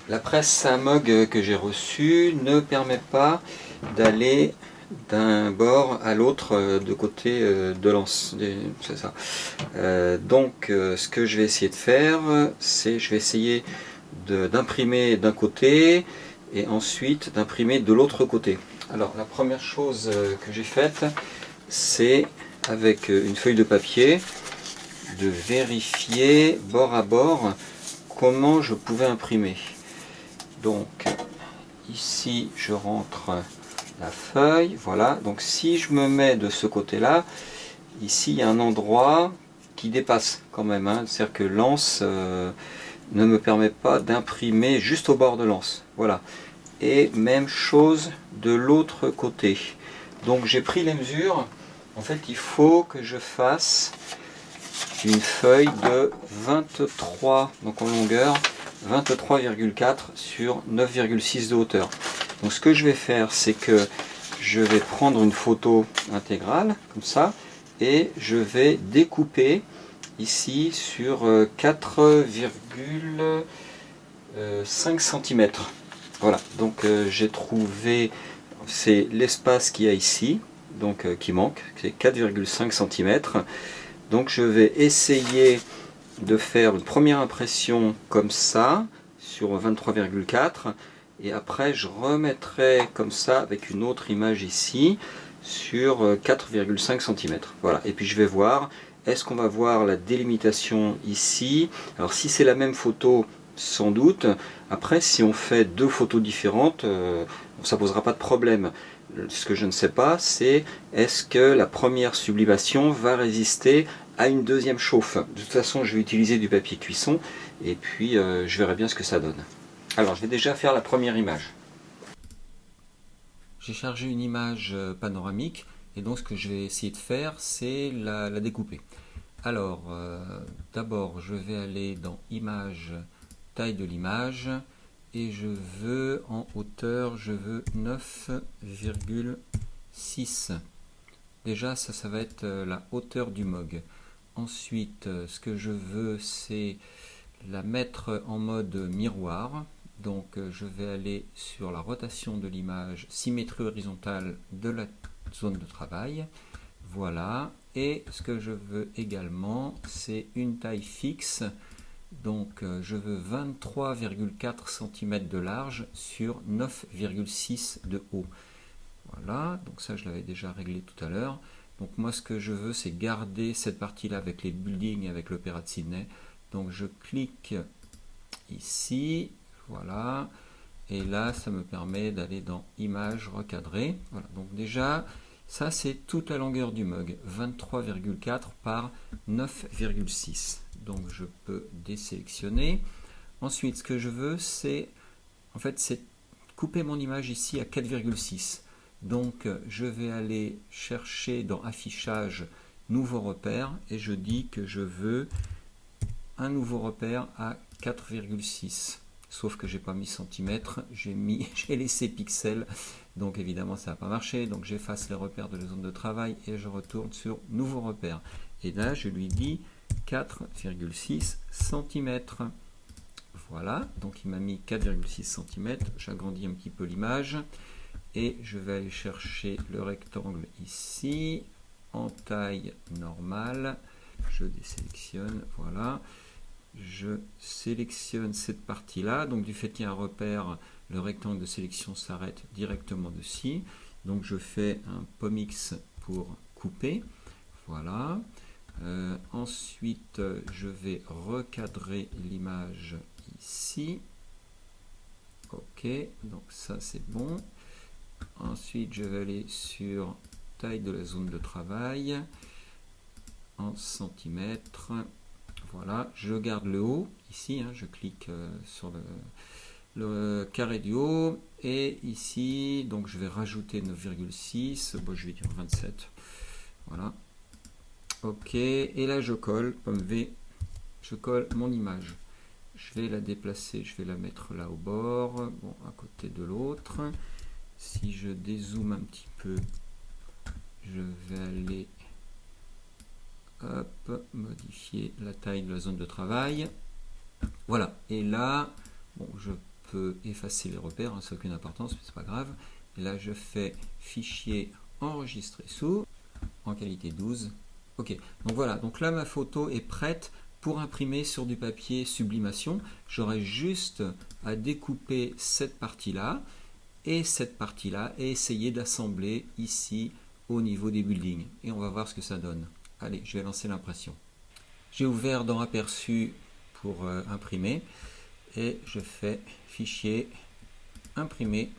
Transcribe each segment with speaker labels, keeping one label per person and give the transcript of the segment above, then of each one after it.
Speaker 1: La presse à Moog que j'ai reçue ne permet pas d'aller d'un bord à l'autre de côté de l'anse. C'est ça. Donc ce que je vais essayer de faire, c'est je vais essayer d'imprimer d'un côté et ensuite d'imprimer de l'autre côté. Alors la première chose que j'ai faite, c'est avec une feuille de papier de vérifier bord à bord comment je pouvais imprimer. Donc ici je rentre la feuille, voilà. Donc si je me mets de ce côté là, ici il y a un endroit qui dépasse quand même, hein. C'est-à-dire que l'anse ne me permet pas d'imprimer juste au bord de l'anse, voilà. Et même chose de l'autre côté. Donc j'ai pris les mesures. En fait il faut que je fasse une feuille de 23, donc en longueur 23,4 sur 9,6 de hauteur. Donc ce que je vais faire, c'est que je vais prendre une photo intégrale comme ça et je vais découper ici sur 4,5 cm. Voilà, donc j'ai trouvé, c'est l'espace qu'il y a ici, donc qui manque, c'est 4,5 cm. Donc je vais essayer de faire une première impression comme ça sur 23,4 et après je remettrai comme ça avec une autre image ici sur 4,5 cm. Voilà, et puis je vais voir, est-ce qu'on va voir la délimitation ici? Alors si c'est la même photo, sans doute. Après, si on fait deux photos différentes, ça posera pas de problème. Ce que je ne sais pas, c'est est-ce que la première sublimation va résister à une deuxième chauffe. De toute façon, je vais utiliser du papier cuisson et puis je verrai bien ce que ça donne. Alors, je vais déjà faire la première image. J'ai chargé une image panoramique et donc ce que je vais essayer de faire, c'est la découper. Alors, d'abord, je vais aller dans Image, taille de l'image et je veux en hauteur, je veux 9,6. Déjà, ça va être la hauteur du Moog. Ensuite, ce que je veux, c'est la mettre en mode miroir. Donc, je vais aller sur la rotation de l'image, symétrie horizontale de la zone de travail. Voilà. Et ce que je veux également, c'est une taille fixe. Donc, je veux 23,4 cm de large sur 9,6 de haut. Voilà, donc ça je l'avais déjà réglé tout à l'heure. Donc moi ce que je veux c'est garder cette partie là avec les buildings, avec l'Opéra de Sydney. Donc je clique ici, voilà, et là ça me permet d'aller dans Images, recadrer. Voilà, donc déjà ça c'est toute la longueur du Moog, 23,4 par 9,6. Donc je peux désélectionner. Ensuite ce que je veux c'est couper mon image ici à 4,6. Donc je vais aller chercher dans affichage nouveau repère et je dis que je veux un nouveau repère à 4,6. Sauf que j'ai pas mis centimètres, j'ai laissé pixels, donc évidemment ça n'a pas marché. Donc j'efface les repères de la zone de travail et je retourne sur nouveau repère. Et là je lui dis 4,6 cm. Voilà, donc il m'a mis 4,6 cm, j'agrandis un petit peu l'image. Et je vais aller chercher le rectangle ici, en taille normale, je désélectionne, voilà, je sélectionne cette partie-là, donc du fait qu'il y a un repère, le rectangle de sélection s'arrête directement dessus, donc je fais un POMX pour couper, voilà, ensuite je vais recadrer l'image ici, ok, donc ça c'est bon. Ensuite, je vais aller sur taille de la zone de travail en centimètres. Voilà, je garde le haut ici, hein, je clique sur le carré du haut et ici, donc je vais rajouter 9,6, bon, je vais dire 27. Voilà, ok, et là je colle, pomme V, je colle mon image. je vais la déplacer, je vais la mettre là au bord, bon, à côté de l'autre. Si je dézoome un petit peu, je vais aller hop, modifier la taille de la zone de travail. Voilà, et là, bon, je peux effacer les repères, hein, ça n'a aucune importance, mais c'est pas grave. Et là, je fais fichier enregistrer sous, en qualité 12. Ok, donc voilà, donc là ma photo est prête pour imprimer sur du papier sublimation. J'aurai juste à découper cette partie-là et cette partie-là et essayer d'assembler ici au niveau des buildings. Et on va voir ce que ça donne. Allez, je vais lancer l'impression. J'ai ouvert dans Aperçu pour imprimer et je fais fichier imprimer.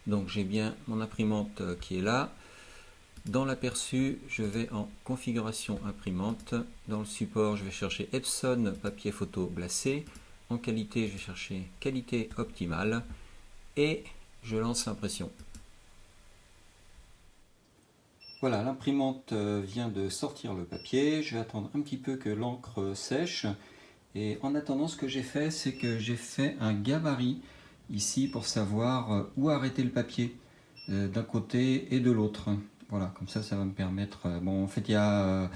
Speaker 1: Donc j'ai bien mon imprimante qui est là. Dans l'aperçu, je vais en configuration imprimante. Dans le support, je vais chercher Epson papier photo glacé. En qualité, je vais chercher qualité optimale. Et je lance l'impression. Voilà, l'imprimante vient de sortir le papier. Je vais attendre un petit peu que l'encre sèche. Et en attendant, ce que j'ai fait, c'est que j'ai fait un gabarit ici pour savoir où arrêter le papier d'un côté et de l'autre. Voilà, comme ça va me permettre... bon, en fait, il y a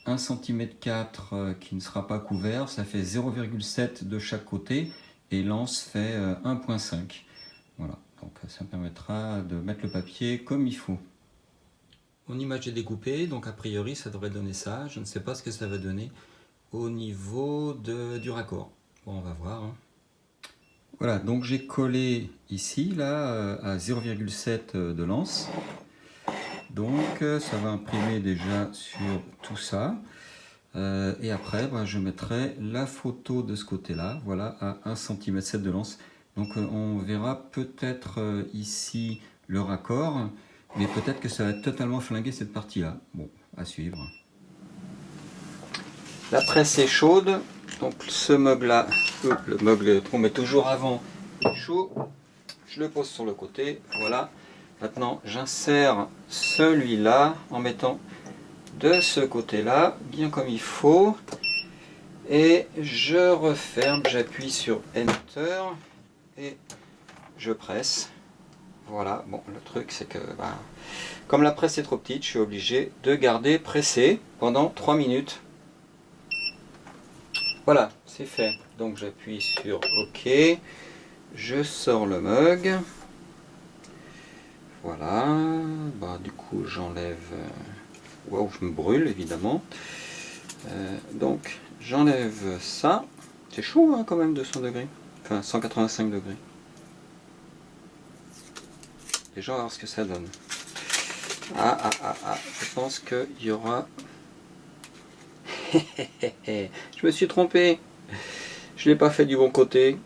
Speaker 1: 1,4 cm qui ne sera pas couvert. Ça fait 0,7 de chaque côté. Et l'anse fait 1,5. Voilà, donc ça me permettra de mettre le papier comme il faut. Mon image est découpée, donc a priori, ça devrait donner ça. Je ne sais pas ce que ça va donner au niveau du raccord. Bon, on va voir. Hein. Voilà, donc j'ai collé ici, là, à 0,7 de lance. Donc ça va imprimer déjà sur tout ça. Et après, je mettrai la photo de ce côté-là, voilà, à 1,7 cm de lance. Donc on verra peut-être ici le raccord, mais peut-être que ça va totalement flinguer cette partie-là. Bon, à suivre. La presse est chaude, donc ce mug-là, le mug qu'on met toujours avant est chaud. Je le pose sur le côté, voilà. Maintenant, j'insère celui-là en mettant de ce côté-là, bien comme il faut. Et je referme, j'appuie sur Enter et je presse. Voilà, bon, le truc c'est que, comme la presse est trop petite, je suis obligé de garder pressé pendant 3 minutes. Voilà, c'est fait. Donc j'appuie sur OK. Je sors le mug. Voilà. Du coup, j'enlève... Waouh, je me brûle, évidemment. Donc, j'enlève ça. C'est chaud, hein, quand même, 200 degrés. Enfin, 185 degrés. Déjà, on va voir ce que ça donne. Je pense qu'il y aura... Je me suis trompé. Je ne l'ai pas fait du bon côté.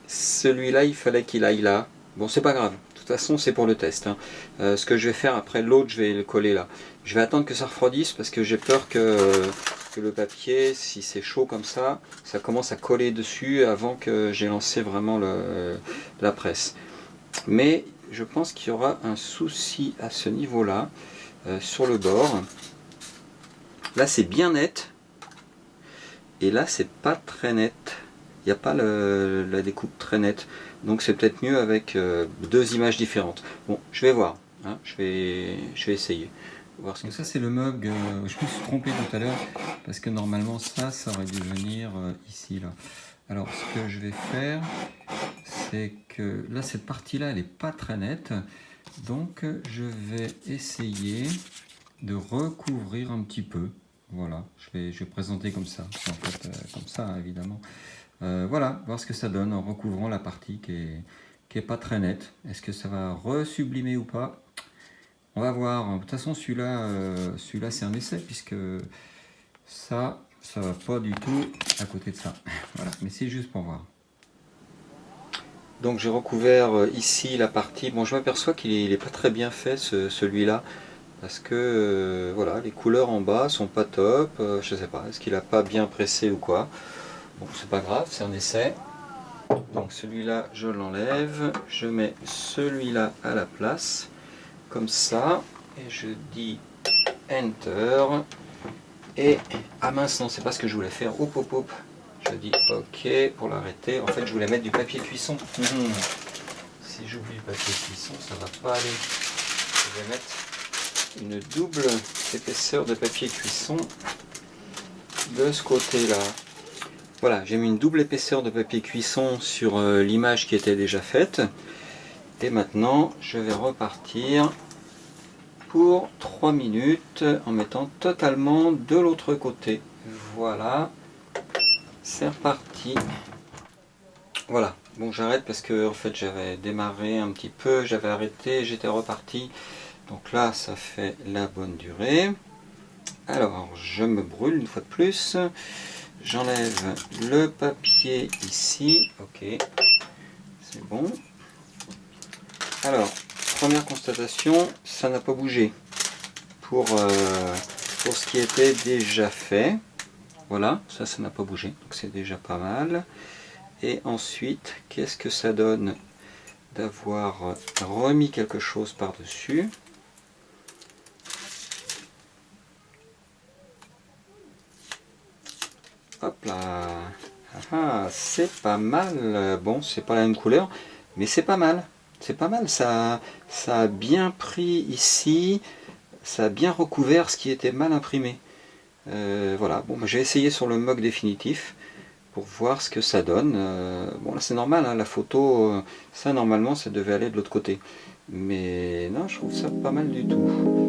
Speaker 1: Celui-là, il fallait qu'il aille là. Bon, c'est pas grave. De toute façon, c'est pour le test. Hein. Ce que je vais faire après l'autre, je vais le coller là. Je vais attendre que ça refroidisse parce que j'ai peur que le papier, si c'est chaud comme ça commence à coller dessus avant que j'ai lancé vraiment la presse. Mais je pense qu'il y aura un souci à ce niveau-là, sur le bord. Là, c'est bien net. Et là, c'est pas très net. Il n'y a pas la découpe très nette. Donc c'est peut-être mieux avec deux images différentes. Bon, je vais voir. Hein, je vais essayer. Voir ce que ça, c'est le mug. Je me suis trompé tout à l'heure. Parce que normalement, ça aurait dû venir ici. Là. Alors, ce que je vais faire, c'est que là, cette partie-là, elle n'est pas très nette. Donc, je vais essayer de recouvrir un petit peu. Voilà, je vais présenter comme ça. En fait, comme ça, hein, évidemment. Voilà, voir ce que ça donne en recouvrant la partie qui est pas très nette. Est-ce que ça va resublimer ou pas? On va voir. De toute façon, celui-là c'est un essai puisque ça va pas du tout à côté de ça. Voilà, mais c'est juste pour voir. Donc j'ai recouvert ici la partie. Bon, je m'aperçois qu'il est pas très bien fait celui-là. Parce que voilà, les couleurs en bas sont pas top. Je sais pas, est-ce qu'il a pas bien pressé ou quoi? Bon, c'est pas grave, c'est un essai. Donc celui-là, je l'enlève. Je mets celui-là à la place. Comme ça. Et je dis Enter. Et, ah mince, non, c'est pas ce que je voulais faire. Hop, hop, hop. Je dis OK pour l'arrêter. En fait, je voulais mettre du papier cuisson. Si j'oublie le papier cuisson, ça va pas aller. Je vais mettre une double épaisseur de papier cuisson de ce côté-là. Voilà, j'ai mis une double épaisseur de papier cuisson sur l'image qui était déjà faite. Et maintenant, je vais repartir pour 3 minutes en mettant totalement de l'autre côté. Voilà, c'est reparti. Voilà, bon j'arrête parce que en fait j'avais démarré un petit peu, j'avais arrêté, j'étais reparti. Donc là ça fait la bonne durée. Alors je me brûle une fois de plus. J'enlève le papier ici. Ok, c'est bon. Alors, première constatation, ça n'a pas bougé pour ce qui était déjà fait. Voilà, ça n'a pas bougé, donc c'est déjà pas mal. Et ensuite, qu'est-ce que ça donne d'avoir remis quelque chose par-dessus? Hop là, ah, c'est pas mal. Bon, c'est pas la même couleur, mais c'est pas mal. C'est pas mal, ça a bien pris ici, ça a bien recouvert ce qui était mal imprimé. Voilà, bon, bah, j'ai essayé sur le mug définitif pour voir ce que ça donne. Bon, là c'est normal, hein, la photo, ça normalement ça devait aller de l'autre côté. Mais non, je trouve ça pas mal du tout.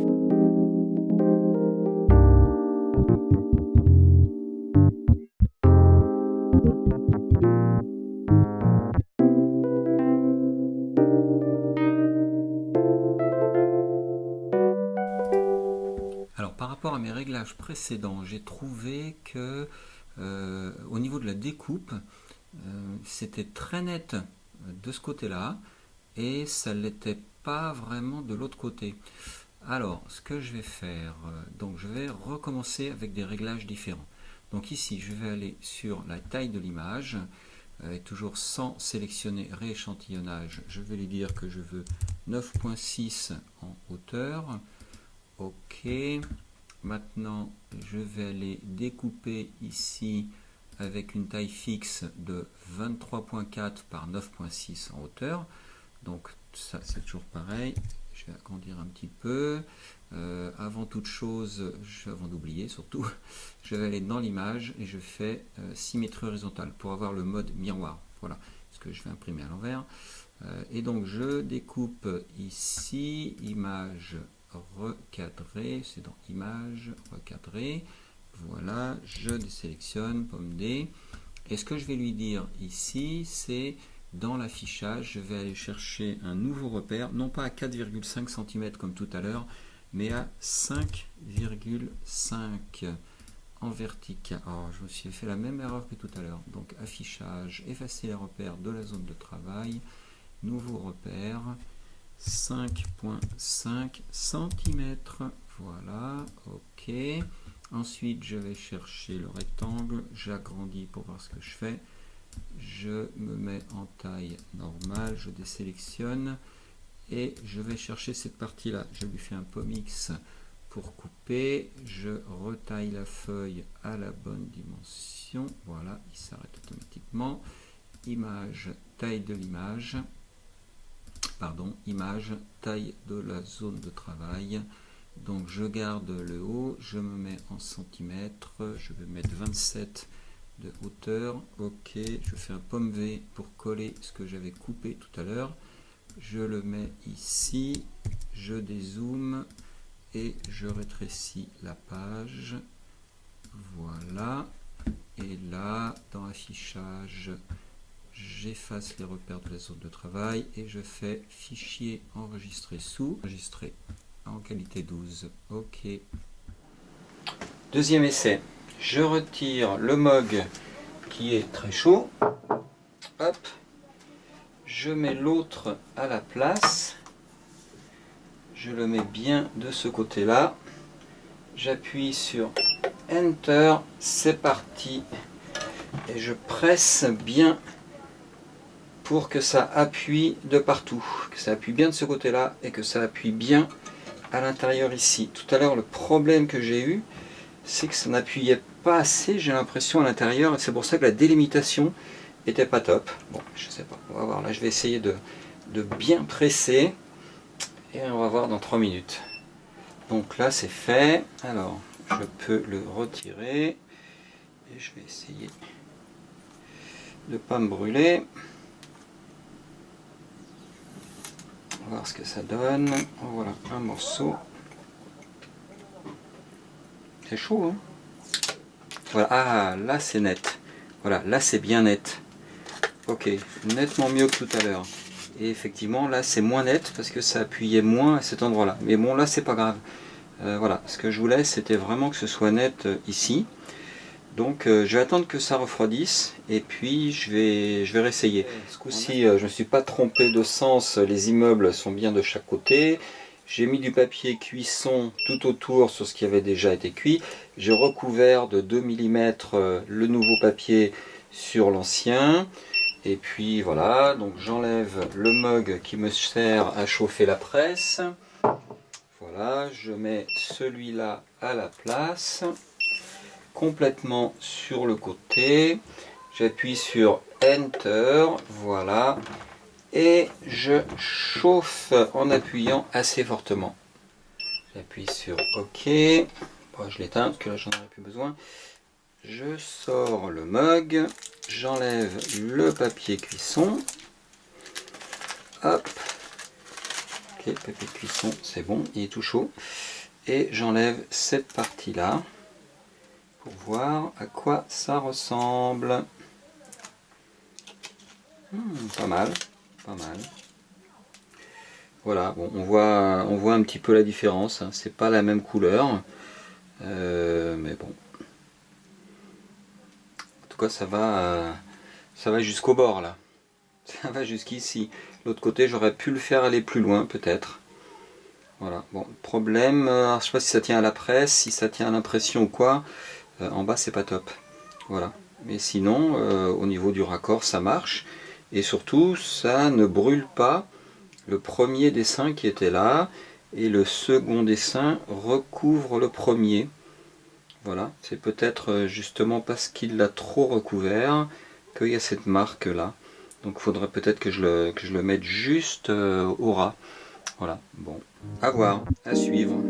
Speaker 1: Alors par rapport à mes réglages précédents, j'ai trouvé que au niveau de la découpe, c'était très net de ce côté-là et ça ne l'était pas vraiment de l'autre côté. Alors ce que je vais faire, donc je vais recommencer avec des réglages différents. Donc ici je vais aller sur la taille de l'image, et toujours sans sélectionner rééchantillonnage, je vais lui dire que je veux 9.6 en hauteur. Ok, maintenant je vais aller découper ici avec une taille fixe de 23.4 par 9.6 en hauteur. Donc ça c'est toujours pareil. Je vais agrandir un petit peu. Avant toute chose, avant d'oublier surtout, je vais aller dans l'image et je fais symétrie horizontale pour avoir le mode miroir. Voilà ce que je vais imprimer à l'envers. Et donc je découpe ici, image recadré, c'est dans image recadré. Voilà, je désélectionne pomme D. Et ce que je vais lui dire ici, c'est dans l'affichage, je vais aller chercher un nouveau repère, non pas à 4,5 cm comme tout à l'heure, mais à 5,5 en vertical. Alors, je me suis fait la même erreur que tout à l'heure. Donc affichage, effacer les repères de la zone de travail, nouveau repère, 5,5 cm. Voilà, ok. Ensuite, je vais chercher le rectangle, j'agrandis pour voir ce que je fais. Je me mets en taille normale, je désélectionne et je vais chercher cette partie-là. Je lui fais un POMX pour couper. Je retaille la feuille à la bonne dimension. Voilà, il s'arrête automatiquement. Image, taille de l'image. Pardon, image, taille de la zone de travail. Donc je garde le haut, je me mets en centimètres, je vais mettre 27 de hauteur. Ok, je fais un pomme V pour coller ce que j'avais coupé tout à l'heure. Je le mets ici, je dézoome et je rétrécis la page. Voilà. Et là, dans affichage, j'efface les repères de la zone de travail et je fais fichier enregistrer sous, enregistrer en qualité 12. Ok. Deuxième essai. Je retire le mug qui est très chaud. Hop. Je mets l'autre à la place. Je le mets bien de ce côté-là. J'appuie sur Enter. C'est parti. Et je presse bien pour que ça appuie de partout. Que ça appuie bien de ce côté-là et que ça appuie bien à l'intérieur ici. Tout à l'heure, le problème que j'ai eu, c'est que ça n'appuyait pas assez, j'ai l'impression, à l'intérieur, et c'est pour ça que la délimitation était pas top. Bon, je sais pas, on va voir. Là, je vais essayer de bien presser, et on va voir dans 3 minutes. Donc là, c'est fait. Alors, je peux le retirer, et je vais essayer de ne pas me brûler. On va voir ce que ça donne. Voilà, un morceau. C'est chaud, hein? Voilà, ah, là c'est net. Voilà, là c'est bien net. Ok, nettement mieux que tout à l'heure. Et effectivement, là c'est moins net parce que ça appuyait moins à cet endroit-là. Mais bon, là c'est pas grave. Voilà, ce que je voulais, c'était vraiment que ce soit net ici. Donc je vais attendre que ça refroidisse et puis je vais réessayer. Ce coup-ci, je ne me suis pas trompé de sens, les immeubles sont bien de chaque côté. J'ai mis du papier cuisson tout autour sur ce qui avait déjà été cuit. J'ai recouvert de 2 mm le nouveau papier sur l'ancien. Et puis voilà, donc j'enlève le mug qui me sert à chauffer la presse. Voilà, je mets celui-là à la place, complètement sur le côté. J'appuie sur Enter, voilà. Et je chauffe en appuyant assez fortement. J'appuie sur OK. Bon, je l'éteins parce que là j'en aurai plus besoin. Je sors le mug. J'enlève le papier cuisson. Hop. Ok, papier cuisson, c'est bon, il est tout chaud. Et j'enlève cette partie-là pour voir à quoi ça ressemble. Pas mal, pas mal. Voilà, bon, on voit un petit peu la différence, hein. C'est pas la même couleur, mais bon. En tout cas, ça va jusqu'au bord là. Ça va jusqu'ici. L'autre côté, j'aurais pu le faire aller plus loin, peut-être. Voilà, bon, problème, alors, je sais pas si ça tient à la presse, si ça tient à l'impression ou quoi. En bas, c'est pas top. Voilà. Mais sinon, au niveau du raccord, ça marche. Et surtout, ça ne brûle pas le premier dessin qui était là, et le second dessin recouvre le premier. Voilà, c'est peut-être justement parce qu'il l'a trop recouvert qu'il y a cette marque là. Donc il faudrait peut-être que je le mette juste au ras. Voilà, bon, à voir, à suivre.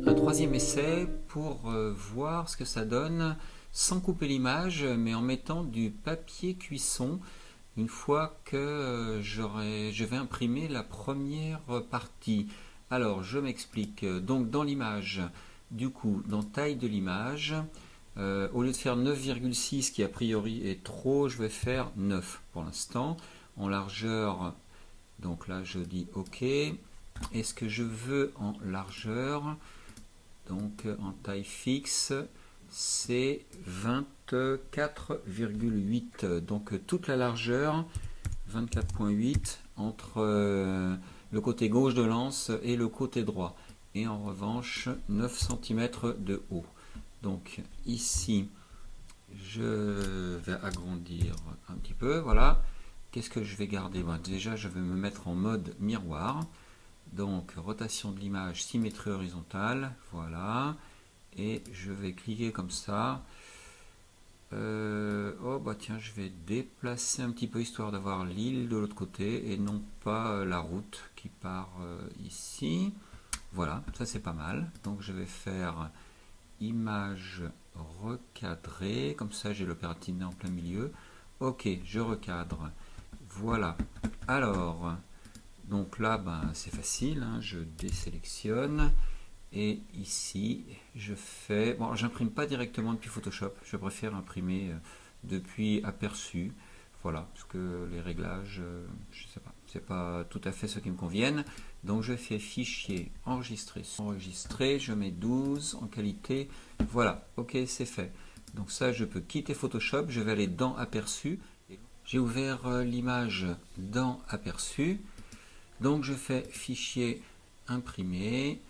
Speaker 1: Un troisième essai pour voir ce que ça donne sans couper l'image mais en mettant du papier cuisson une fois que je vais imprimer la première partie. Alors je m'explique, donc dans l'image, du coup dans taille de l'image, au lieu de faire 9,6 qui a priori est trop, je vais faire 9 pour l'instant. En largeur, donc là je dis OK. Est-ce que je veux en largeur? Donc en taille fixe, c'est 24,8. Donc toute la largeur, 24,8 entre le côté gauche de l'anse et le côté droit. Et en revanche, 9 cm de haut. Donc ici, je vais agrandir un petit peu. Voilà. Qu'est-ce que je vais garder? Déjà, je vais me mettre en mode miroir. Donc rotation de l'image, symétrie horizontale, voilà, et je vais cliquer comme ça. Oh bah tiens, je vais déplacer un petit peu histoire d'avoir l'île de l'autre côté et non pas la route qui part ici. Voilà, ça c'est pas mal. Donc je vais faire image recadrée, comme ça j'ai l'opérative en plein milieu. Ok, je recadre. Voilà. Alors, donc là, c'est facile, hein, je désélectionne et ici, je fais... Bon, j'imprime pas directement depuis Photoshop, je préfère imprimer depuis Aperçu, voilà, parce que les réglages, je sais pas, c'est pas tout à fait ce qui me conviennent. Donc je fais Fichier, Enregistrer, Enregistrer, je mets 12 en qualité, voilà, ok, c'est fait. Donc ça, je peux quitter Photoshop, je vais aller dans Aperçu. J'ai ouvert l'image dans Aperçu. Donc je fais fichier imprimer,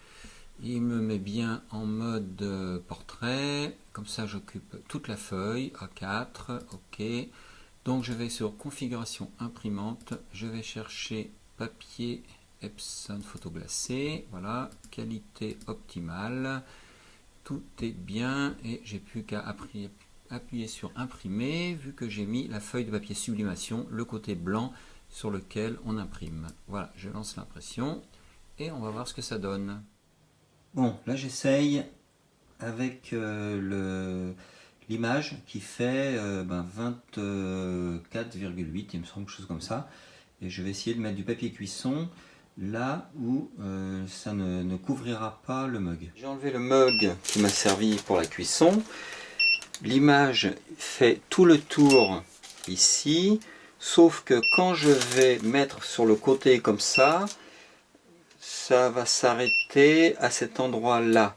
Speaker 1: il me met bien en mode portrait, Comme ça, j'occupe toute la feuille, A4, OK. Donc, je vais sur configuration imprimante, je vais chercher papier Epson photoglacé, voilà, qualité optimale, tout est bien et j'ai plus qu'à appuyer sur imprimer vu que j'ai mis la feuille de papier sublimation, le côté blanc sur lequel on imprime. Voilà, je lance l'impression et on va voir ce que ça donne. Bon, là j'essaye avec l'image qui fait 24,8, il me semble, quelque chose comme ça. Et je vais essayer de mettre du papier cuisson là où ça ne couvrira pas le mug. J'ai enlevé le mug qui m'a servi pour la cuisson. L'image fait tout le tour ici, sauf que quand je vais mettre sur le côté comme ça va s'arrêter à cet endroit-là.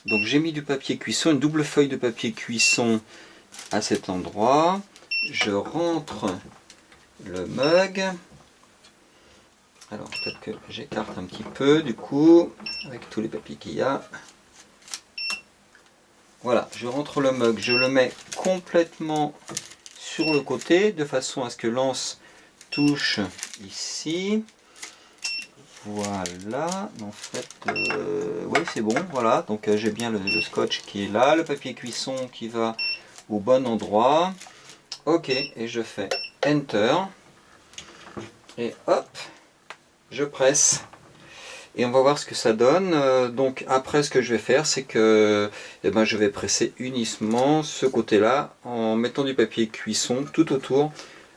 Speaker 1: Donc j'ai mis du papier cuisson, une double feuille de papier cuisson à cet endroit. Je rentre le mug. Alors peut-être que j'écarte un petit peu du coup, avec tous les papiers qu'il y a. Voilà, je rentre le mug, je le mets complètement sur le côté, de façon à ce que l'anse touche ici. Voilà, en fait, oui c'est bon, voilà, donc j'ai bien le scotch qui est là, le papier cuisson qui va au bon endroit. Ok, et je fais Enter, et hop, je presse. Et on va voir ce que ça donne. Donc après ce que je vais faire, c'est que je vais presser uniquement ce côté-là en mettant du papier cuisson tout autour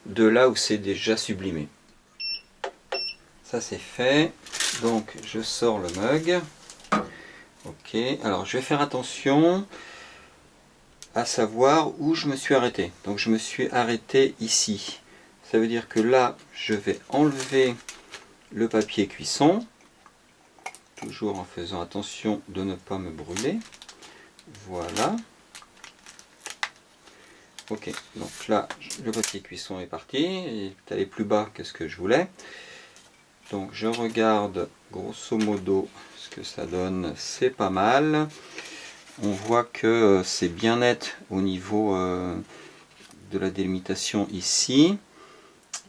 Speaker 1: de là où c'est déjà sublimé. Ça c'est fait. Donc je sors le mug. Ok, alors je vais faire attention à savoir où je me suis arrêté. Donc je me suis arrêté ici. Ça veut dire que là, je vais enlever le papier cuisson. Toujours en faisant attention de ne pas me brûler. Voilà. Ok, donc là, le papier cuisson est parti. Il est allé plus bas que ce que je voulais. Donc je regarde grosso modo ce que ça donne. C'est pas mal. On voit que c'est bien net au niveau de la délimitation ici.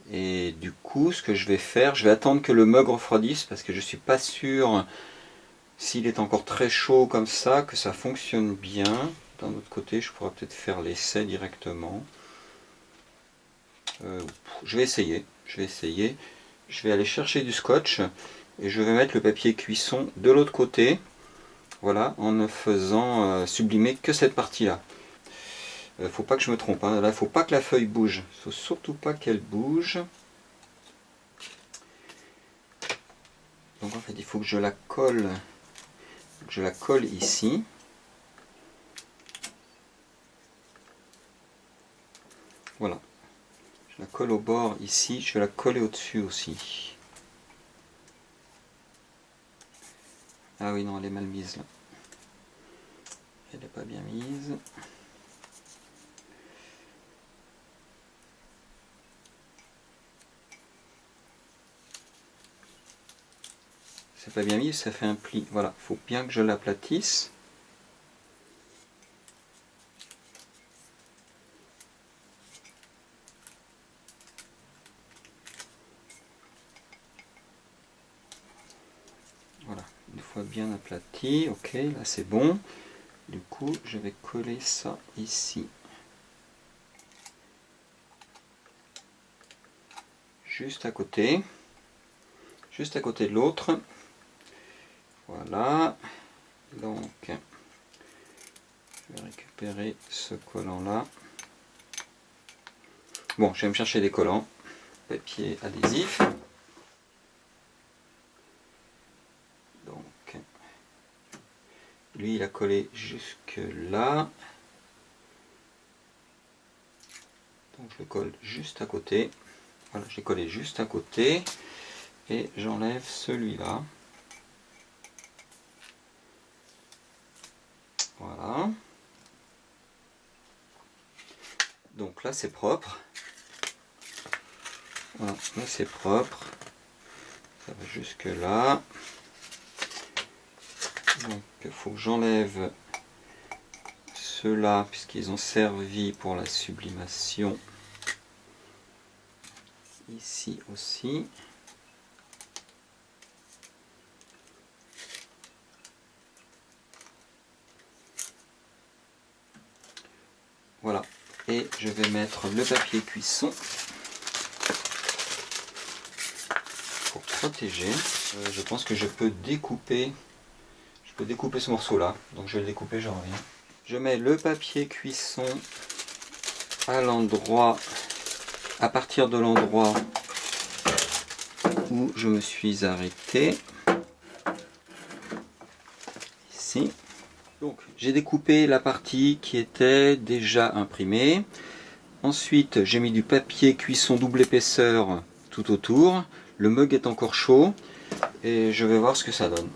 Speaker 1: Et du coup, ce que je vais faire, je vais attendre que le mug refroidisse parce que je suis pas sûr s'il est encore très chaud comme ça que ça fonctionne bien. D'un autre côté, je pourrais peut-être faire l'essai directement. Je vais essayer. Je vais aller chercher du scotch et je vais mettre le papier cuisson de l'autre côté. Voilà, en ne faisant sublimer que cette partie-là. Faut pas que je me trompe, hein. Là, faut pas que la feuille bouge. Faut surtout pas qu'elle bouge. Donc en fait, il faut que je la colle. Je la colle ici. Voilà. Je la colle au bord ici. Je vais la coller au-dessus aussi. Ah oui, non, elle est mal mise là. Elle n'est pas bien mise. C'est pas bien mis, ça fait un pli. Voilà, il faut bien que je l'aplatisse. Voilà, une fois bien aplati, ok, là c'est bon. Du coup, je vais coller ça ici. Juste à côté de l'autre. Voilà, donc je vais récupérer ce collant là. Bon, je vais me chercher des collants, papier adhésif. Donc, lui il a collé jusque là. Donc je le colle juste à côté. Voilà, j'ai collé juste à côté. Et j'enlève celui-là. Voilà. Donc là c'est propre. Voilà, là c'est propre. Ça va jusque là. Donc il faut que j'enlève ceux-là, puisqu'ils ont servi pour la sublimation, ici aussi. Voilà, et je vais mettre le papier cuisson pour protéger. Je pense que je peux découper ce morceau là, donc je vais le découper, je reviens. Je mets le papier cuisson à l'endroit, à partir de l'endroit où je me suis arrêté, ici. Donc j'ai découpé la partie qui était déjà imprimée. Ensuite j'ai mis du papier cuisson double épaisseur tout autour. Le mug est encore chaud et je vais voir ce que ça donne.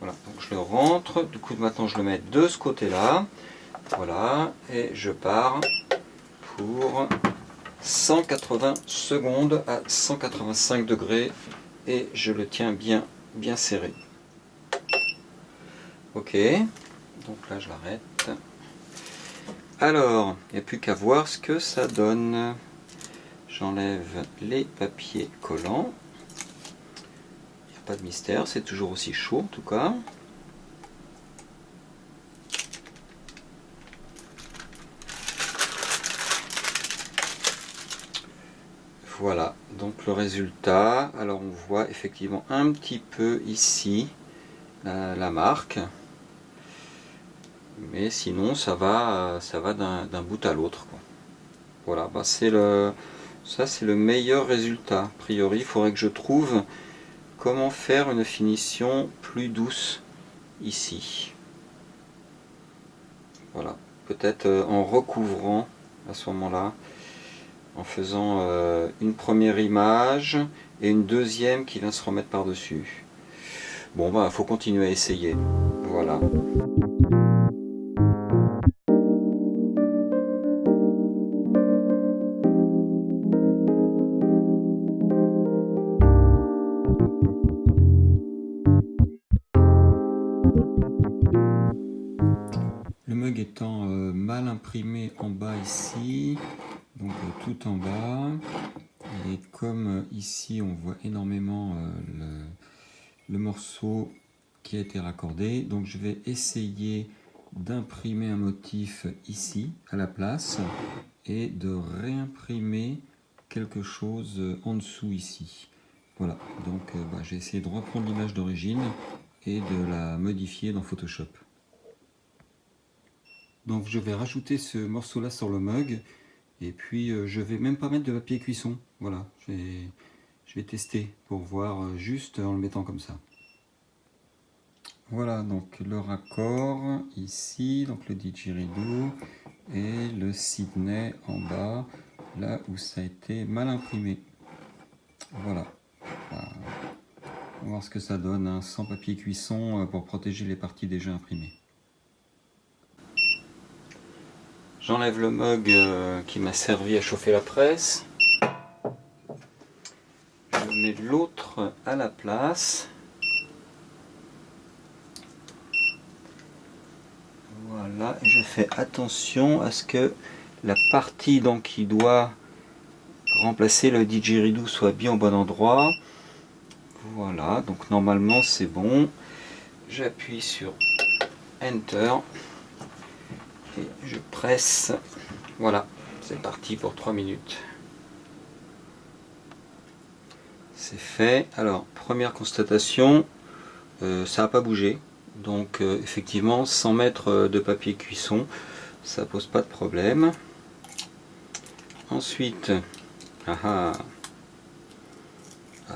Speaker 1: Voilà, donc je le rentre, du coup maintenant je le mets de ce côté là. Voilà, et je pars pour 180 secondes à 185 degrés et je le tiens bien serré. Ok, donc là je l'arrête. Alors, il n'y a plus qu'à voir ce que ça donne. J'enlève les papiers collants. Il n'y a pas de mystère, c'est toujours aussi chaud en tout cas. Voilà, donc le résultat. Alors on voit effectivement un petit peu ici la marque. Mais sinon ça va d'un bout à l'autre. Voilà, bah ça c'est le meilleur résultat. A priori, il faudrait que je trouve comment faire une finition plus douce ici. Voilà, peut-être en recouvrant à ce moment-là, en faisant une première image et une deuxième qui vient se remettre par-dessus. Bon, bah, faut continuer à essayer. Voilà. Le mug étant mal imprimé en bas ici, donc tout en bas, et comme ici on voit énormément le morceau qui a été raccordé, donc je vais essayer d'imprimer un motif ici à la place et de réimprimer quelque chose en dessous ici. Voilà, donc j'ai essayé de reprendre l'image d'origine et de la modifier dans Photoshop. Donc je vais rajouter ce morceau là sur le mug et puis je vais même pas mettre de papier cuisson. Voilà, je vais tester pour voir juste en le mettant comme ça. Voilà donc le raccord ici, donc le didgeridoo et le Sydney en bas, là où ça a été mal imprimé. Voilà. On va voir ce que ça donne hein, sans papier cuisson pour protéger les parties déjà imprimées. J'enlève le mug qui m'a servi à chauffer la presse. Je mets l'autre à la place. Voilà, et je fais attention à ce que la partie donc, qui doit remplacer le didgeridoo soit bien au bon endroit. Voilà, donc normalement c'est bon. J'appuie sur Enter et je presse. Voilà, c'est parti pour 3 minutes. C'est fait. Alors, première constatation, ça n'a pas bougé. Donc effectivement, sans mettre de papier cuisson, ça pose pas de problème. Ensuite, pas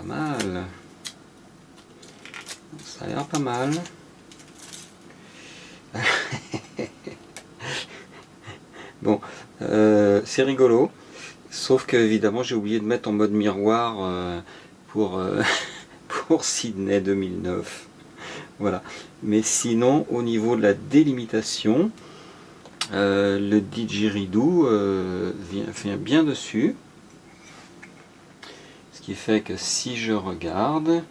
Speaker 1: mal. Ça a l'air pas mal. Bon, c'est rigolo. Sauf que évidemment, j'ai oublié de mettre en mode miroir pour Sydney 2009. Voilà. Mais sinon, au niveau de la délimitation, le didgeridoo vient bien dessus. Ce qui fait que si je regarde,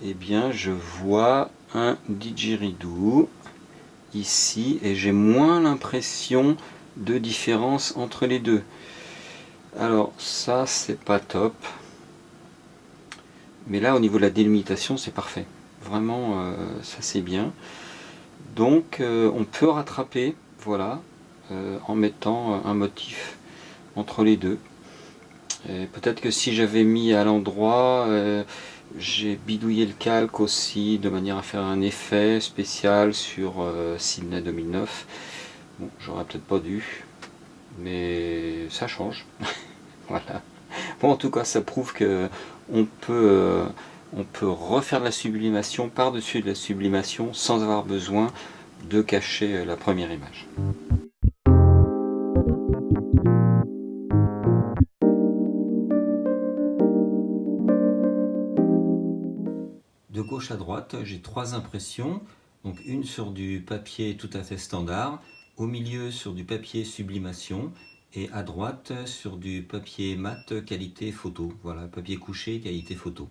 Speaker 1: eh bien je vois un didgeridoo ici et j'ai moins l'impression de différence entre les deux. Alors ça c'est pas top, mais là au niveau de la délimitation c'est parfait, vraiment ça c'est bien. Donc on peut rattraper, voilà, en mettant un motif entre les deux. Peut-être que si j'avais mis à l'endroit, j'ai bidouillé le calque aussi de manière à faire un effet spécial sur Sydney 2009. Bon, j'aurais peut-être pas dû, mais ça change. Voilà. Bon, en tout cas, ça prouve que on peut refaire de la sublimation par-dessus de la sublimation sans avoir besoin de cacher la première image. De gauche à droite, j'ai 3 impressions, donc une sur du papier tout à fait standard, au milieu sur du papier sublimation et à droite sur du papier mat qualité photo, voilà, papier couché qualité photo.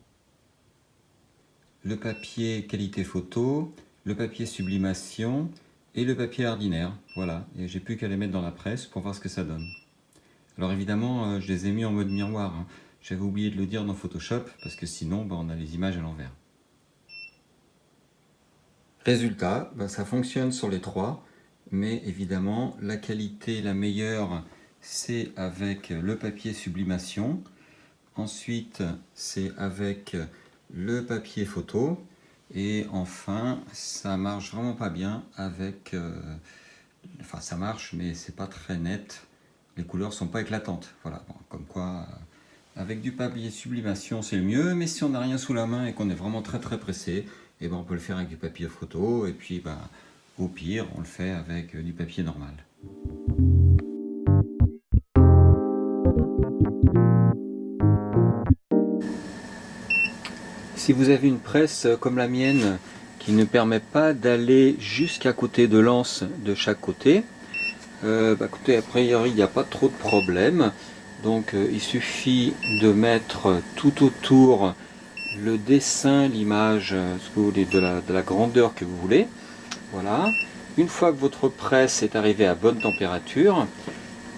Speaker 1: Le papier qualité photo, le papier sublimation et le papier ordinaire, voilà, et j'ai plus qu'à les mettre dans la presse pour voir ce que ça donne. Alors évidemment, je les ai mis en mode miroir, hein. J'avais oublié de le dire dans Photoshop parce que sinon on a les images à l'envers. Résultat, ça fonctionne sur les 3, mais évidemment la qualité la meilleure c'est avec le papier sublimation, ensuite c'est avec le papier photo, et enfin ça marche vraiment pas bien avec, enfin ça marche mais c'est pas très net, les couleurs sont pas éclatantes, voilà, bon, comme quoi avec du papier sublimation c'est le mieux, mais si on n'a rien sous la main et qu'on est vraiment très pressé, et on peut le faire avec du papier photo, et puis au pire on le fait avec du papier normal. Si vous avez une presse comme la mienne qui ne permet pas d'aller jusqu'à côté de l'anse de chaque côté, écoutez, a priori il n'y a pas trop de problème. Donc il suffit de mettre tout autour le dessin, l'image, de la grandeur que vous voulez. Voilà. Une fois que votre presse est arrivée à bonne température,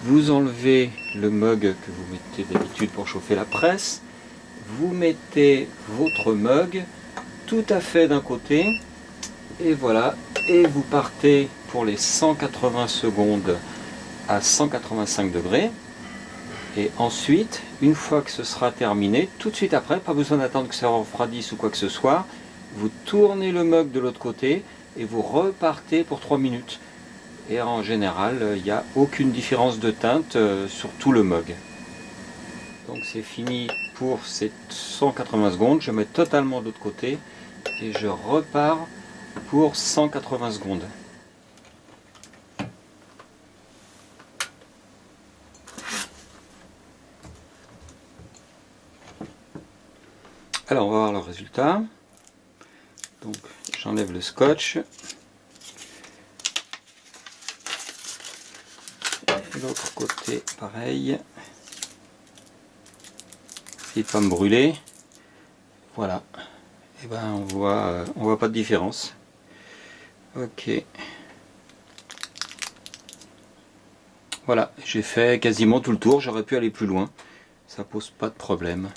Speaker 1: vous enlevez le mug que vous mettez d'habitude pour chauffer la presse. Vous mettez votre mug tout à fait d'un côté. Et voilà. Et vous partez pour les 180 secondes à 185 degrés. Et ensuite, une fois que ce sera terminé, tout de suite après, pas besoin d'attendre que ça refroidisse ou quoi que ce soit, vous tournez le mug de l'autre côté et vous repartez pour 3 minutes. Et en général, il n'y a aucune différence de teinte sur tout le mug. Donc c'est fini pour ces 180 secondes. Je mets totalement de l'autre côté et je repars pour 180 secondes. Alors on va voir le résultat. Donc j'enlève le scotch. L'autre côté pareil. Essayez de pas me brûler. Voilà. Et on voit pas de différence. Ok. Voilà, j'ai fait quasiment tout le tour, j'aurais pu aller plus loin. Ça pose pas de problème.